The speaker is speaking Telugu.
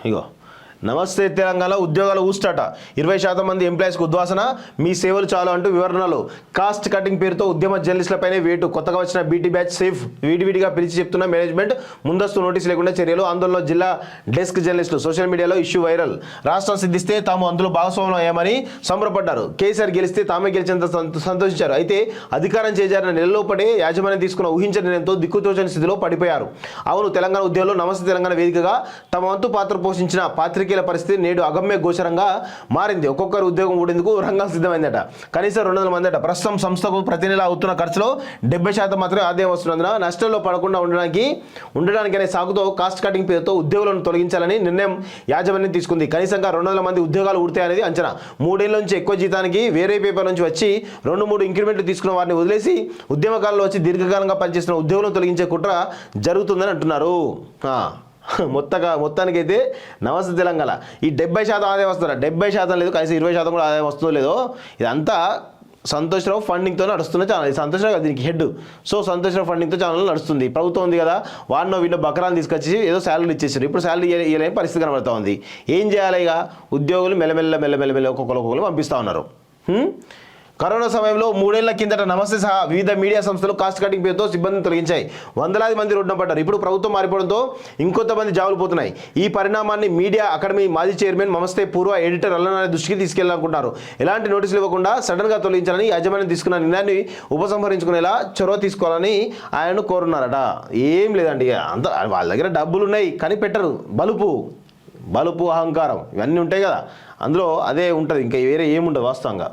ఇగో నమస్తే తెలంగాణ ఉద్యోగాల ఊస్టాట 20% మంది ఎంప్లాయీస్కు ఉద్వాసన మీ సేవలు చాలు అంటూ వివరణలు కాస్ట్ కటింగ్ పేరుతో ఉద్యమ జర్నలిస్టులపైనే వేటు కొత్తగా వచ్చిన బీటీ బ్యాచ్ సేఫ్ విడివిడిగా పిలిచి చెప్తున్న మేనేజ్మెంట్ ముందస్తు నోటీసు లేకుండా చర్యలు ఆందోళనలో జిల్లా డెస్క్ జర్నలిస్టులు సోషల్ మీడియాలో ఇష్యూ వైరల్ రాష్ట్రం సిద్ధిస్తే తాము అందులో భాగస్వామ్యం అయ్యామని సంబరపడ్డారు కేసీఆర్ గెలిస్తే తామే గెలిచేంత సంతోషించారు అయితే అధికారం చేజారిన నెలలోపడే యాజమాన్యం తీసుకున్న ఊహించని నిర్ణయంతో దిక్కుతోచని స్థితిలో పడిపోయారు అవును తెలంగాణ ఉద్యోగంలో నమస్తే తెలంగాణ వేదికగా తమ వంతు పాత్ర పోషించిన పాత్రికేయుల పరిస్థితి నేడు అగమ్య గోచరంగా మారింది ఒక్కొక్కరు ఉద్యోగం ఊడేందుకు రంగం సిద్ధమైందట కనీసం 200 మంది అట ప్రస్తుతం సంస్థకు ప్రతి నెల అవుతున్న ఖర్చులో 70% మాత్రమే ఆదాయం వస్తున్నందున నష్టంలో పడకుండా ఉండడానికి అనే సాగుతో కాస్ట్ కటింగ్ పేరుతో ఉద్యోగులను తొలగించాలని నిర్ణయం యాజమాన్యం తీసుకుంది కనీసంగా 200 మంది ఉద్యోగాలు ఊడతాయనేది అంచనా 3 ఏళ్ల నుంచి ఎక్కువ జీతానికి వేరే పేపర్ నుంచి వచ్చి 2-3 ఇంక్రిమెంట్లు తీసుకున్న వారిని వదిలేసి ఉద్యమకాలంలో వచ్చి దీర్ఘకాలంగా పనిచేస్తున్న ఉద్యోగులను తొలగించే కుట్ర జరుగుతుందని అంటున్నారు మొత్తానికైతే నమస్తే తెలంగాణ ఈ 70% ఆదాయం వస్తుందా 70% లేదు కనీసం 20% కూడా ఆదాయం వస్తుందో లేదో ఇదంతా సంతోష్రావు ఫండింగ్తో నడుస్తున్న ఛానల్ ఇది సంతోష్రావు కదా దీనికి హెడ్ సో సంతోష్రావు ఫండింగ్తో ఛానల్ నడుస్తుంది ప్రభుత్వం ఉంది కదా వాడినో వీళ్ళో బకరాలు తీసుకొచ్చి ఏదో శాలరీ ఇచ్చేసారు ఇప్పుడు శాలరీ ఇవ్వలేని పరిస్థితి కనబడుతూ ఉంది ఏం చేయాలి ఇక ఉద్యోగులు మెల్లమెల్ల ఒక్కొక్కరు పంపిస్తూ ఉన్నారు కరోనా సమయంలో 3 ఏళ్ల కిందట నమస్తే సహా వివిధ మీడియా సంస్థలు కాస్ట్ కటింగ్ పేరుతో సిబ్బందిని తొలగించాయి వందలాది మంది రోడ్డున పడ్డారు ఇప్పుడు ప్రభుత్వం మారిపోవడంతో ఇంకొంతమంది జాబులు పోతున్నాయి ఈ పరిణామాన్ని మీడియా అకాడమీ మాజీ చైర్మన్ నమస్తే పూర్వ ఎడిటర్ అల్లనాని దృష్టికి తీసుకెళ్లాలనుకుంటున్నారు ఎలాంటి నోటీసులు ఇవ్వకుండా సడన్గా తొలగించాలని యాజమాన్యం తీసుకున్న నిర్ణయాన్ని ఉపసంహరించుకునేలా చొరవ తీసుకోవాలని ఆయనను కోరున్నారట ఏం లేదండి అంత వాళ్ళ దగ్గర డబ్బులు ఉన్నాయి కానీ పెట్టరు బలుపు అహంకారం ఇవన్నీ ఉంటాయి కదా అందులో అదే ఉంటుంది ఇంకా వేరే ఏముండదు వాస్తవంగా